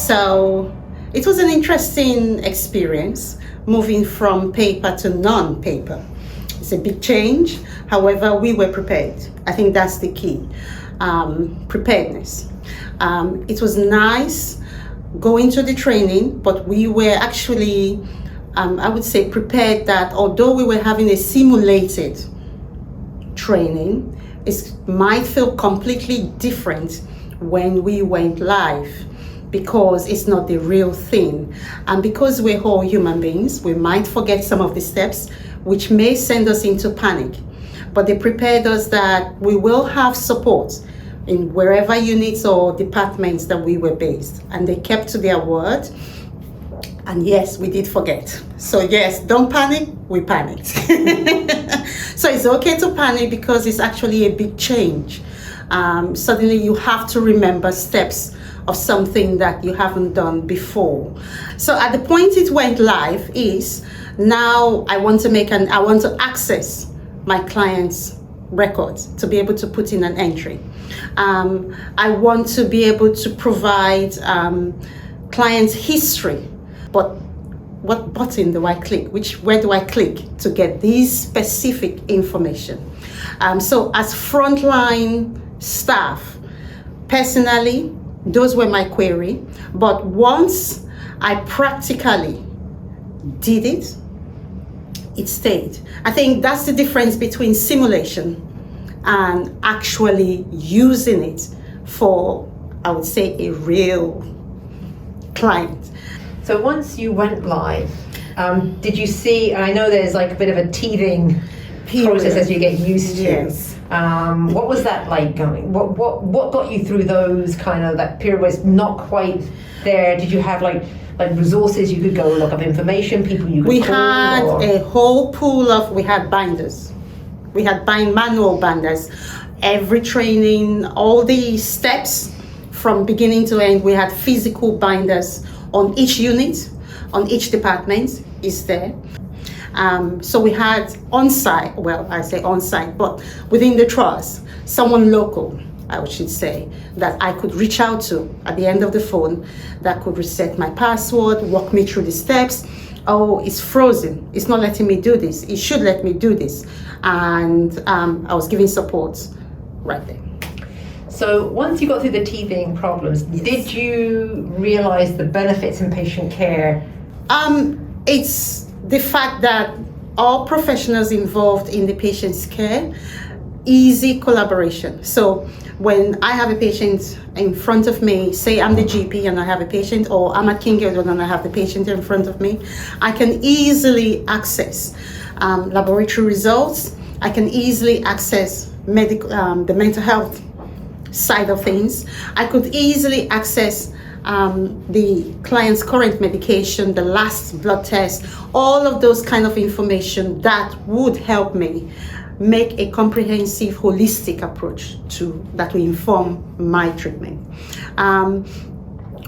So it was an interesting experience moving from paper to non-paper. It's a big change. However, we were prepared. I think that's the key, preparedness. It was nice going to the training, but we were actually, I would say, prepared that although we were having a simulated training, it might feel completely different when we went live, because it's not the real thing. And because we're all human beings, we might forget some of the steps, which may send us into panic. But they prepared us that we will have support in wherever units or departments that we were based. And they kept to their word. And yes, we did forget. So yes, don't panic, we panicked. So it's okay to panic because it's actually a big change. Suddenly you have to remember steps of something that you haven't done before. So at the point it went live is, now I want to access my client's records to be able to put in an entry. I want to be able to provide client's history, but what button do I click? Where do I click to get these specific information? So as frontline staff, personally, those were my query. But once I practically did it, it stayed. I think that's the difference between simulation and actually using it for, I would say, a real client. So once you went live, did you see, I know there's like a bit of a teething process as you get used to. Yes. What was that like going? What got you through those kind of, that period was not quite there? Did you have like resources you could go look up information, people you could call? We had a whole pool of, we had binders. We had manual binders. Every training, all the steps from beginning to end, we had physical binders on each unit, on each department is there. So we had on-site, well, I say on-site, but within the trust, someone local, I should say, that I could reach out to at the end of the phone, that could reset my password, walk me through the steps. Oh, it's frozen. It's not letting me do this. It should let me do this. And I was giving support right there. So once you got through the teething problems, did you realize the benefits in patient care? It's the fact that all professionals involved in the patient's care, easy collaboration. So when I have a patient in front of me, say I'm the GP and I have a patient, or I'm at King Edward and I have the patient in front of me, I can easily access laboratory results. I can easily access the mental health side of things. I could easily access the client's current medication, the last blood test, all of those kind of information that would help me make a comprehensive, holistic approach that will inform my treatment.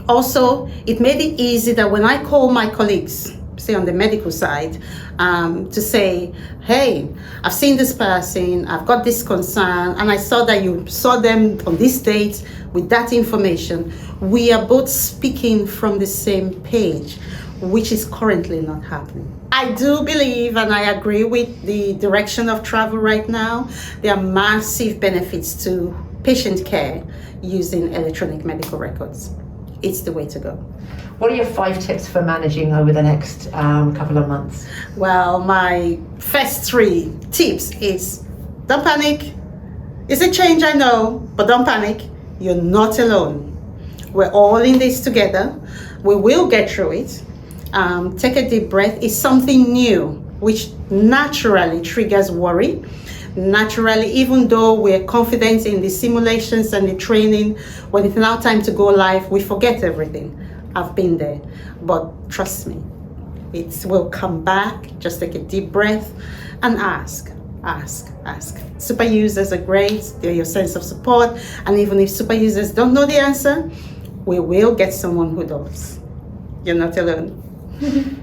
Also, it made it easy that when I call my colleagues, say on the medical side, to say, hey, I've seen this person, I've got this concern, and I saw that you saw them on this date with that information. We are both speaking from the same page, which is currently not happening. I do believe, and I agree with the direction of travel right now, there are massive benefits to patient care using electronic medical records. It's the way to go. What are your 5 tips for managing over the next couple of months? Well, my first 3 tips is, don't panic. It's a change, I know, but don't panic. You're not alone. We're all in this together. We will get through it. Take a deep breath. It's something new, which naturally triggers worry. Naturally, even though we're confident in the simulations and the training, when it's now time to go live, we forget everything. I've been there, but trust me, it will come back. Just take a deep breath and ask. Super users are great. They're your sense of support. And even if super users don't know the answer, we will get someone who does. You're not alone.